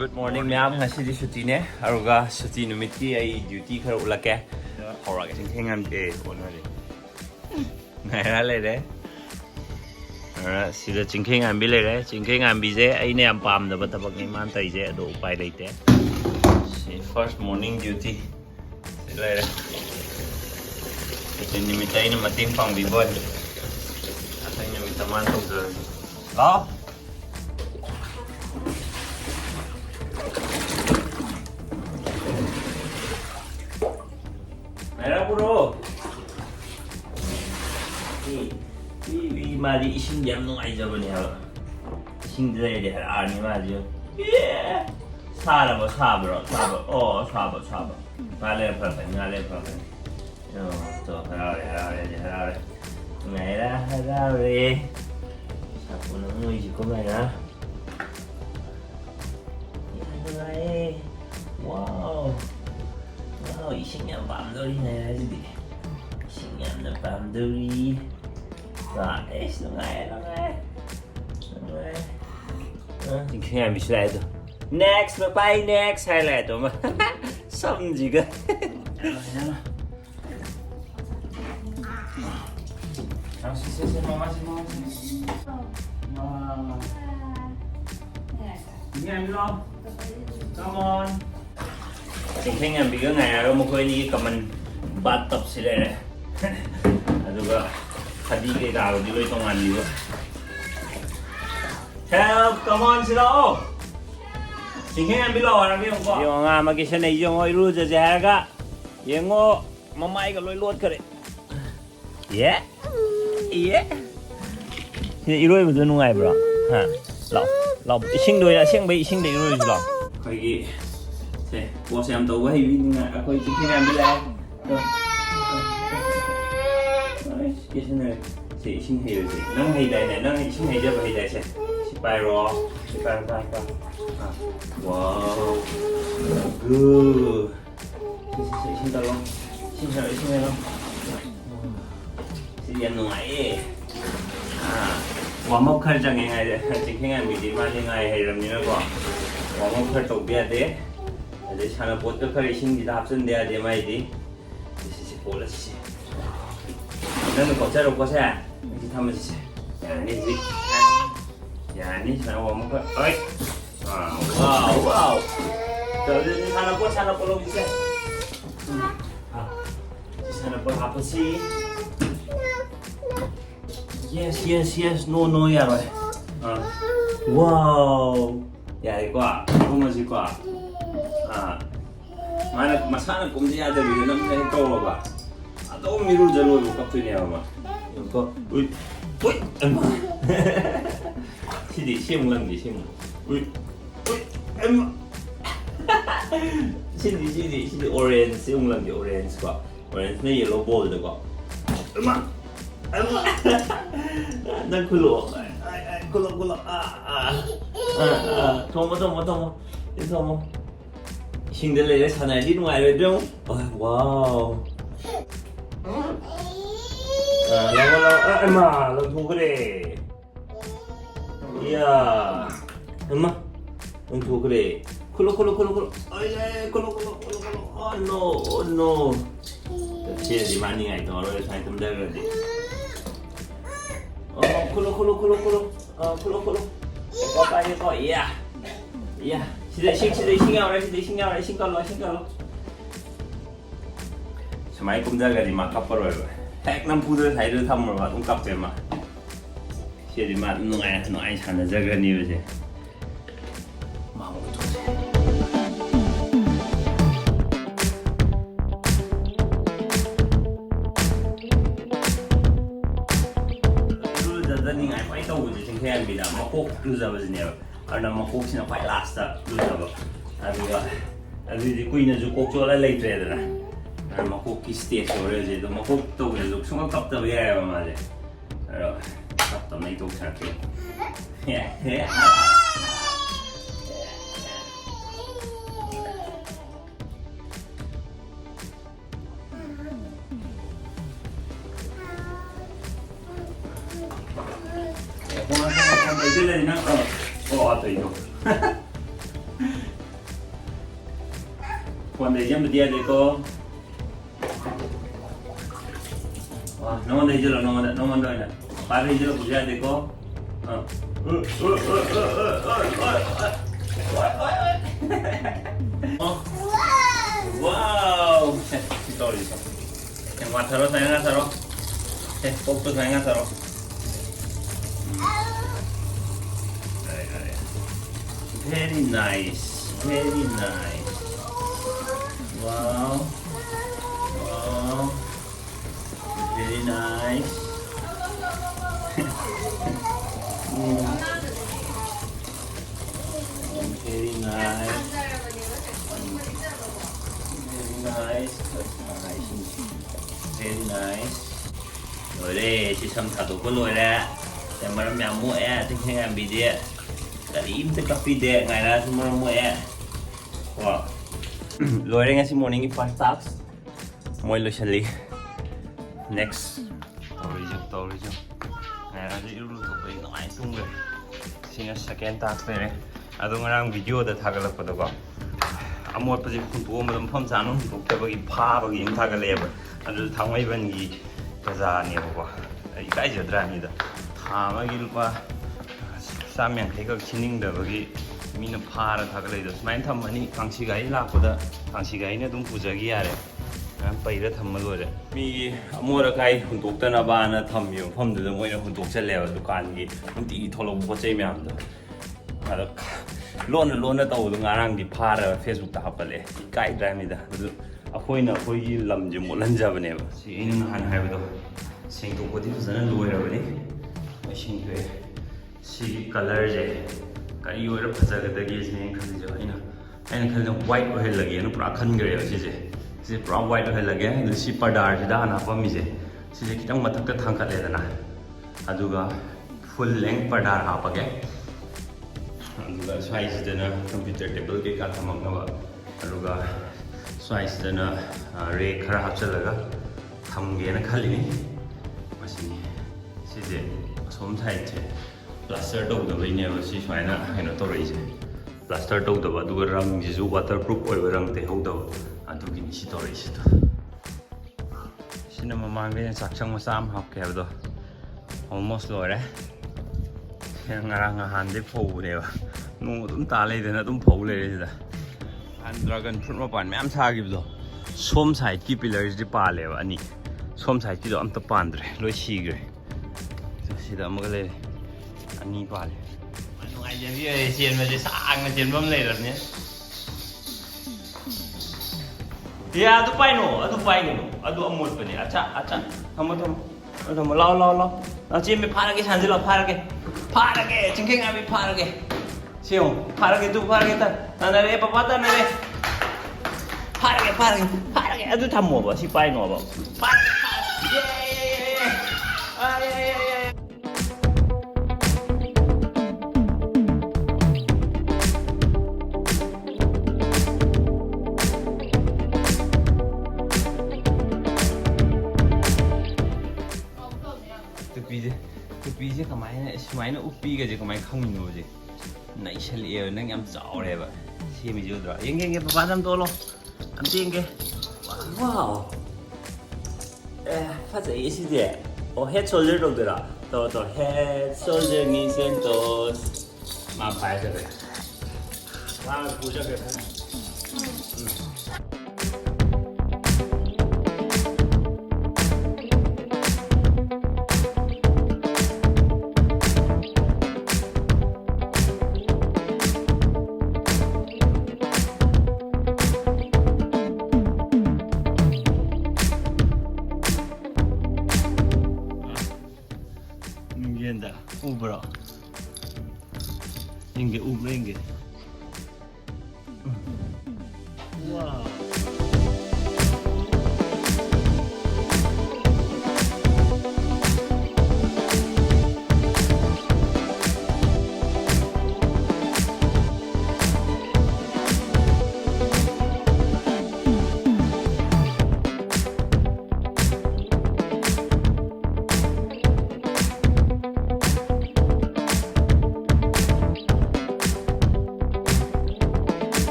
Good morning, ma'am. Ngasi di Suti ne. Aruga Suti Numit ki ay duty khar ulake. Hora ke sing ngam ke onari. Nai le de. Ara sida chingkheng am bi le de. Chingkheng am bi je ai ne am pam da tabak ni man tai je ado upai leite. First morning duty. Le de. Suti Numit ai ni mating pang bi bon. Asanya vitamin tok de. Lao. Merah bro. Ini mari ising jam nung aja bani hal. Ising deh deh ani mari. Sabar sabar sabar. Oh sabar sabar. Ngale apa ngale apa. Yo tuh harare. Merah harare. Aku nunggu isi kau merah. Wow. Wow, isingnya bamdori nih jadi. Isingnya bamdori. Wah, nungai. Isingnya bisa itu. Next, bye next highlight tuh mah. Sam juga. Sih, mama. Ini ambil. Come on. Chingkheng am biga ngai aro mokoi ni kaman bathtub sile aduga khadi ke ga di loi tong an liwa help come on silo Chingkheng am bilo ara bi ko yo nga ma ki sene yo ngoi ru je ga yengo mamai ga loi lot kare yeah ni iroi bu nu ngai bro ha lao ising doi la siang bai ising dei iroi lo khoi gi Bố xem tàu với vì ngại khơi chính em đi lại cái này sẽ sinh hay rồi nâng hay đây này nâng hay sinh hay cho hay đây sẽ bài rồi bài wow good sẽ sinh tao không sinh hay không sẽ nhận ngoài và mốc khơi chẳng ngày đấy chính em bị gì mà như ngày hay làm như nó bỏ và mốc khơi tàu bia đấy Jadi sana pot ke racing di tahap sendia dia mai di sisi pola sisi. Dan kau cari kau saya, kita sama sisi. Ya ni sih, ya ni sana orang muka. Oi, wow. Jadi di sana pot lo bisa. Di sana pot apa sih? Yes, no ya roy. Wow, ya ikut, aku masih ikut. Mana masana kumji ada di dalam saya tahu apa. Atau miru jalur buka punya apa. Kau, emma. Sini lagi. Emma. Sini orange lagi orange kok. Orange ni yellow ball tu kok. Emma. Dan kulo. Tunggu. Itu Singdele sana di ngoài rồi đúng không? Wow. Emma, làm thú cái đấy. Yeah. Emma, làm thú cái đấy. Kulo. Ôi, kulo. Oh no. Chia gì mà như ngày đó rồi sai tâm đây rồi đi. Kulo. Kulo. Có cái gì có yeah. Sini singgah lo. Semai kum jaga di makap perlu. Hek 60 saya tu tham merwa ungkap je mak. Sia di mak nungai sana jaga ni je. Mau betul. Dulu jaga ni ngai pai tahu je Chingkheng bila makok tu jaga je ni. Karena makok sini quite last tu jaga. Aduh kuih naju kok jual lagi trade lah. Karena makok stage orang je, tu makok tu je, semua kap tu biar apa je. Aduh, kap tu naik tu sakit. Kau macam itu lagi nak? Oh, ada itu. Còn để xem dia đấy cô. Nó đây chưa là nó đây này. Ba đây chưa là dia đấy cô. Wow. Sorry. Yang mataro saya ngasaro. Pop tuh saya ngasaro. Very nice, very nice. Wow, wow, very nice. Very nice, very nice, very nice. Rồi đây, chị Sâm thả tủ có lồi ra. Để mà nó mèo muội á, thích hay làm gì đi ạ. Tadi imte kapide ngaira semua mo ya. Wow. Lori nga si morning i 5 taps. Mo lo sali. Next. Tourism. Ngaira di ulu to bai ngai sung le. Sina second task le. Ado ngarang video da thagalak pa ko. Amot pa ji khuntu mo dam pham chanu ko ke bagi pha bagi im thagale ba. Ado thangmai ban gi kaza ne ba ko. Ai kai jadra ni da. Tha ma gi lupa Samyang take a chinning the buggy, mean a part of Hagalas. Mine thumb money, Kansigai Lakoda, Kansigaina don't Pujagi are. And pay the Thamalore. Me, Morakai, who took an Abana thumb you from the way who took a level to Kangi, and eat all of what's a man. Lone at all the Narangi part of Facebook Tapale, Guide Dramida, a point of Hoy Lam Jimulan Javaneva. See in Hanhavido, Saint Okotis and Lower. I think see colour जे कई ओर फजगदगी से खन जो हैना N खन white ओहे लगे न पूरा खन गरे से पूरा व्हाइट ओहे लगे सी पर्दार सिदा ना पमी से खितंग मथक का थांखत लेदना अदुगा फुल लेंथ पर्दार हापगे अदुगा साइज देना कंप्यूटर टेबल के का थमंगबा अदुगा साइज देना रे खरा हापचलगा थमगे न खलिनी मसिनी सिजे सोम साइड से Plaster dog the way never see China and authorities. Plaster dog the Badu rung is waterproof or rung the Hodo and took in stories. Cinema Mangan and Saksang Sam have kept almost lower. Yangaranga handy pole there. No, don't tally than a dumb pole. And dragon fruit upon me. I'm talking though. Some side keep pillars the pale, and some side you don't the pandre, Louis Seager. See the Mugale. Ani pal. Ano ay jadi sian macam sang macam bom leh ni. Ya, adu pai no, adu amut pun ni. Acha, kamu lau. Nanti me phara ke sanjil phara ke, cengkeng abi phara ke. Siung, phara ke tu ta. Nana le papa ta nana. Phara ke. Adu thamu ba, si pai no ba. Phara ke. Ye. Tupi kemana upi ke je kemana kami nu je, naik sel neng yang jauh le ba, si mi jodoh. Yang papa nam tolo, anti yang wow, fasa isi dia, head shoulder dong tu lah, to head shoulder knees and toes, mampai saja. Wah, puja ke? Ubra. Inge. Wow.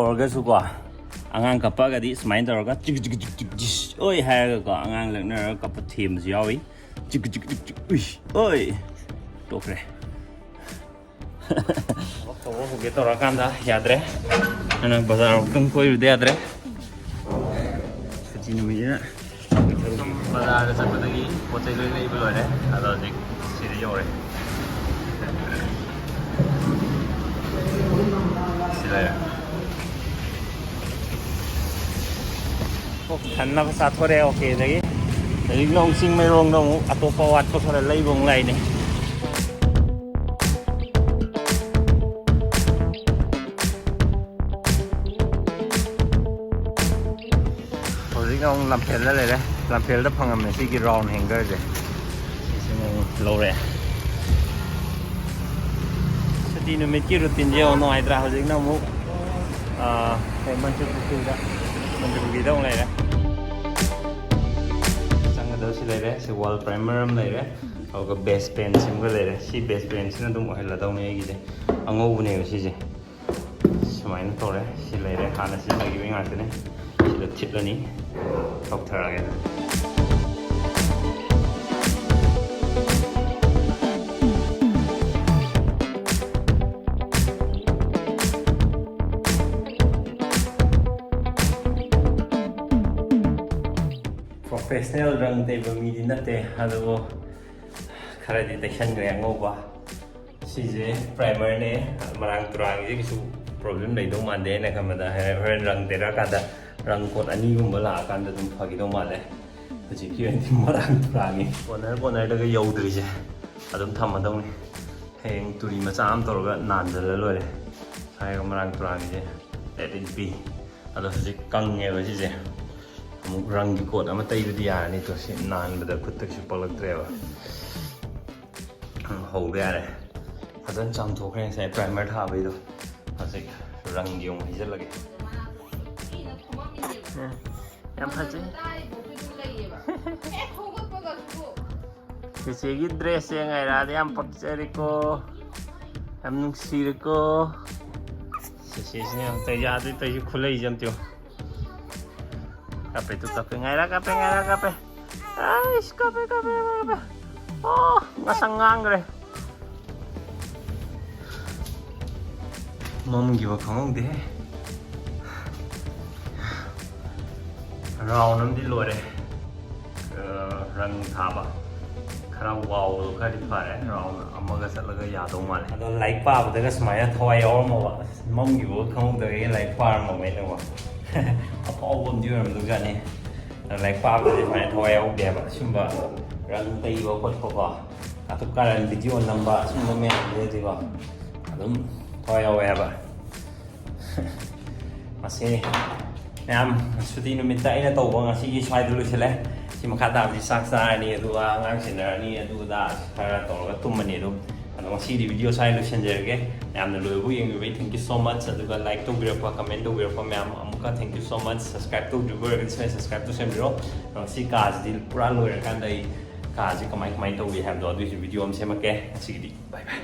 ꯍꯧꯔꯒꯁꯨ ꯀꯣ ꯑꯉꯥꯡ ꯀꯞꯄꯒꯗꯤ ꯁꯨꯃꯥꯏꯅ ꯇꯧꯔꯒ ꯆꯤꯛ ꯆꯤꯛ ꯆꯤꯛ ꯆꯤꯛ ꯆꯤꯛ ꯑꯣꯏ ꯍꯥꯏꯔꯒꯀꯣ ꯑꯉꯥꯡ ꯂꯛꯅꯔꯒ ꯀꯞꯄ ꯊꯦꯝꯕꯁꯨ ꯌꯥꯎꯏ ꯆꯤꯛ ꯆꯤꯛ ꯆꯤꯛ ꯆꯤꯛ ꯎꯏ ꯑꯣꯏ ꯇꯣꯛꯈ꯭ꯔꯦ ꯊꯕꯛ ꯇꯧꯕ ꯍꯧꯒꯦ ꯇꯧꯔꯀꯥꯟꯗ ꯌꯥꯗ꯭ꯔꯦ ꯑꯩꯅ ꯕꯖꯥꯔ ꯑꯃꯨꯛꯇꯪ ꯀꯣꯏꯔꯨꯗ ꯌꯥꯗ꯭ꯔꯦ ꯁꯨꯇꯤ ꯅꯨꯃꯤꯠꯅꯤꯅ ꯁꯨꯝ ꯕꯖꯥꯔꯗ ꯆꯠꯄꯗꯒꯤ ꯄꯣꯠ ꯆꯩ ꯂꯣꯏ ꯂꯩꯕ ꯂꯣꯏꯔꯦ ꯑꯗꯣ ꯍꯧꯖꯤꯛ ꯁꯤꯗ ꯌꯧꯔꯦ ꯁꯤ ꯂꯩꯔꯦ ꯊꯟꯅꯕ ꯆꯥꯊꯣꯔꯛꯑꯦ ꯑꯣꯀꯦꯗꯒꯤ ꯍꯧꯖꯤꯛꯅ ꯑꯃꯨꯛ ꯆꯤꯡꯃꯩꯔꯣꯡꯗ ꯑꯃꯨꯛ ꯑꯇꯣꯞꯄ ꯑꯋꯥꯠꯄ ꯈꯔ ꯂꯩꯕ ꯑꯃꯨꯛ ꯂꯥꯛꯏꯅꯦ ꯍꯧꯖꯤꯛꯅ ꯑꯃꯨꯛ ꯂꯝꯐꯦꯜꯗ ꯂꯩꯔꯦ ꯂꯝꯐꯦꯜꯗ ꯐꯪꯉꯝꯃꯦ ꯁꯤꯒꯤ ꯔꯥꯎꯟ ꯍꯦꯡꯒꯔꯁꯦ ꯁꯤꯁꯤꯅ ꯑꯃꯨꯛ ꯂꯧꯔꯦ ꯁꯨꯇꯤ ꯅꯨꯃꯤꯠꯀꯤ ꯔꯨꯇꯤꯟꯁꯦ ꯌꯥꯝ ꯅꯨꯡꯉꯥꯏꯇ꯭ꯔꯥ ꯍꯧꯖꯤꯛꯅ ꯑꯃꯨꯛ ꯃꯟꯇ꯭ꯔꯤꯄꯨꯈ꯭ꯔꯤꯗ ꯑꯃꯨꯛ ꯂꯩꯔꯦ ꯆꯪꯒꯗꯕ ꯁꯤ ꯂꯩꯔꯦ ꯁꯤ ꯋꯥꯜ ꯄ꯭ꯔꯥꯏꯃꯔ ꯑꯃ ꯂꯩꯔꯦ ꯑꯗꯨꯒ ꯕꯦꯁ ꯄꯦꯟ ꯁꯤꯃꯒ ꯂꯩꯔꯦ ꯁꯤ ꯕꯦꯁ ꯄꯦꯟꯁꯤꯅ ꯑꯗꯨꯝ ꯑꯣꯏꯍꯜꯂꯗꯧꯅꯦ ꯑꯩꯒꯤꯁꯦ ꯑꯉꯧꯕꯅꯦꯕ ꯁꯤꯁꯦ ꯁꯨꯃꯥꯏꯅ ꯇꯧꯔꯦ ꯁꯤ ꯂꯩꯔꯦ ꯍꯥꯟꯅ ꯁꯤꯖꯤꯟꯅꯈꯤꯕ ꯉꯥꯛꯇꯅꯦ ꯁꯤꯗ ꯊꯤꯠꯂꯅꯤ ꯇꯧꯊꯔꯒꯦ ꯄ꯭ꯔꯣꯐꯦꯁꯅꯦꯜ ꯔꯪ ꯇꯩꯕ ꯃꯤꯗꯤ ꯅꯠꯇꯦ ꯑꯗꯨꯕꯨ ꯈꯔꯗꯤ ꯇꯩꯁꯟꯈ꯭ꯔꯦ ꯑꯉꯧꯕ ꯁꯤꯁꯦ ꯄ꯭ꯔꯥꯏꯃꯔꯅꯦ ꯃꯔꯥꯡ ꯇꯨꯔꯥꯡꯒꯤꯁꯦ ꯀꯩꯁꯨ ꯄ꯭ꯔꯣꯕ꯭ꯂꯦꯝ ꯂꯩꯗꯧ ꯃꯥꯟꯗꯦ ꯑꯩꯅ ꯈꯟꯕꯗ ꯍꯣꯔꯦꯟ ꯔꯪ ꯇꯩꯔꯛꯑꯀꯥꯟꯗ ꯔꯪ ꯀꯣꯠ ꯑꯅꯤꯒꯨꯝꯕ ꯂꯥꯛꯑꯀꯥꯟꯗ ꯑꯗꯨꯝ ꯐꯈꯤꯗꯧ ꯃꯥꯜꯂꯦ ꯍꯧꯖꯤꯛꯀꯤ ꯑꯣꯏꯅꯗꯤ ꯃꯔꯥꯡ ꯇꯨꯔꯥꯡꯉꯤ ꯀꯣꯅꯔꯗꯒ ꯌꯧꯗ꯭ꯔꯤꯁꯦ ꯑꯗꯨꯝ ꯊꯝꯃꯗꯧꯅꯤ ꯍꯌꯦꯡ ꯇꯨꯔꯤ ꯃꯆꯥ ꯑꯃ ꯇꯧꯔꯒ ꯅꯥꯟꯖꯜꯂ ꯂꯣꯏꯔꯦ ꯍꯥꯏꯔꯒ ꯃꯔꯥꯡ ꯇꯨꯔꯥꯡꯒꯤꯁꯦ ꯂꯦꯠ ꯏꯠ ꯕꯤ ꯑꯗꯣ ꯍꯧꯖꯤꯛ ꯀꯪꯉꯦꯕ ꯁꯤꯁꯦ ꯑꯃꯨꯛ ꯔꯪꯒꯤ ꯀꯣꯠ ꯑꯃ ꯇꯩꯕꯗꯤ ꯌꯥꯔꯅꯤ ꯇꯣ ꯁꯤ ꯅꯥꯟꯕꯗ ꯈꯨꯠꯇ ꯀꯩꯁꯨ ꯄꯛꯂꯛꯇ꯭ꯔꯦꯕ ꯍꯧꯕ ꯌꯥꯔꯦ ꯐꯖꯅ ꯆꯥꯝꯊꯣꯛꯈ꯭ꯔꯦ ꯉꯁꯥꯏ ꯄ꯭ꯔꯥꯏꯃꯔ ꯊꯥꯕꯩꯗꯣ ꯍꯧꯖꯤꯛ ꯔꯪꯒꯤ ꯑꯃꯨꯛ ꯍꯩꯖꯤꯜꯂꯒꯦ ꯌꯥꯝ ꯐꯖꯩ ꯆꯤꯆꯦꯒꯤ ꯗ꯭ꯔꯦꯁꯁꯦ ꯉꯥꯏꯔꯛꯑꯗꯤ ꯌꯥꯝ ꯄꯛꯆꯔꯦꯀꯣ ꯌꯥꯝ ꯅꯨꯡꯁꯤꯔꯦꯀꯣ ꯆꯤꯆꯦꯁꯤꯅ ꯌꯥꯝ ꯌꯥꯗ꯭ꯔꯤ ꯇꯩꯁꯤ ꯈꯨꯠꯂꯩꯁꯦ ꯑꯝꯇ ꯌꯦꯡꯉꯨ kape tu kape ngaira kape ais kape oh ngasang ngangre mamgi wa khangde round am di lore rang thaba khara wow khari phare round amaga satlaga yadau male ado like pa badaga smaya thawai awma ba mamgi wa khangde like par ma me no ꯑꯐꯥꯎꯕ ꯑꯃꯗꯤ ꯑꯣꯏꯔꯝꯗꯧꯖꯥꯠꯅꯤ ꯂꯥꯏꯔꯤꯛ ꯄꯥꯕꯗꯗꯤ ꯁꯨꯃꯥꯏꯅ ꯊꯋꯥꯏ ꯌꯥꯎꯗꯦꯕ ꯁꯨꯝꯕ ꯔꯪ ꯇꯩꯕ ꯈꯣꯠꯄꯀꯣ ꯑꯗꯨ ꯀꯥꯔꯟ ꯚꯤꯗꯤꯑꯣ ꯅꯝꯕ ꯁꯨꯝꯕ ꯃꯌꯥꯝꯁꯤꯗꯤꯀꯣ ꯑꯗꯨꯝ ꯊꯋꯥꯏ ꯌꯥꯎꯋꯦꯕ ꯃꯁꯤ ꯃꯌꯥꯝ ꯁꯨꯇꯤ ꯅꯨꯃꯤꯠꯇ ꯑꯩꯅ ꯇꯧꯕ ꯉꯁꯤꯒꯤ ꯁ꯭ꯋꯥꯏꯗ ꯂꯣꯏꯁꯤꯜꯂꯦ ꯁꯤ ꯃꯈꯥ ꯇꯥꯕꯗꯤ ꯆꯥꯛ ꯆꯥꯔꯅꯤ ꯑꯗꯨꯒ ꯑꯉꯥꯡ ꯁꯦꯟꯅꯔꯅꯤ ꯑꯗꯨꯗ ꯈꯔ ꯇꯧꯔꯒ ꯇꯨꯝꯃꯅꯤ ꯑꯗꯨꯝ ꯑꯗꯣ ꯉꯁꯤꯗꯤ ꯚꯤꯗꯤꯑꯣ ꯁ꯭ꯋꯥꯏꯗ ꯂꯣꯏꯁꯤꯟꯖꯔꯒꯦ ꯌꯥꯝꯅ ꯂꯣꯏꯕꯨ ꯌꯦꯡꯕꯤꯕꯩ ꯊꯦꯡꯛ ꯌꯨ ꯁꯣ ꯃꯆ ꯑꯗꯨꯒ ꯂꯥꯏꯛ ꯇꯧꯕꯤꯔꯛꯄ ꯀꯃꯦꯟ ꯇꯧꯕꯤꯔꯛꯄ ꯃꯌꯥꯝ ꯑꯃꯨꯛꯀ ꯊꯦꯡꯛ ꯌꯨ ꯁꯣ ꯃꯆ ꯁꯕꯁꯀ꯭ꯔꯥꯏꯕ ꯇꯧꯗ꯭ꯔꯤꯕ ꯑꯣꯏꯔꯒꯗꯤ ꯁꯣꯏꯗꯅ ꯁꯕꯁꯀ꯭ꯔꯥꯏꯕ ꯇꯧꯁꯟꯕꯤꯔꯣ ꯁꯤ ꯀꯥꯁꯤꯗꯤ ꯄꯨꯔꯥ ꯂꯣꯏꯔꯀꯥꯟꯗ ꯑꯩ ꯀꯥꯁꯤ ꯀꯃꯥꯏ ꯇꯧꯏ ꯍꯥꯏꯕꯗꯣ ꯑꯗꯨꯒꯤꯁꯨ ꯚꯤꯗꯤꯑꯣ ꯑꯃ ꯁꯦꯝꯃꯛꯀꯦ ꯉꯁꯤꯒꯤꯗꯤ ꯕꯥꯏ ꯕꯥꯏ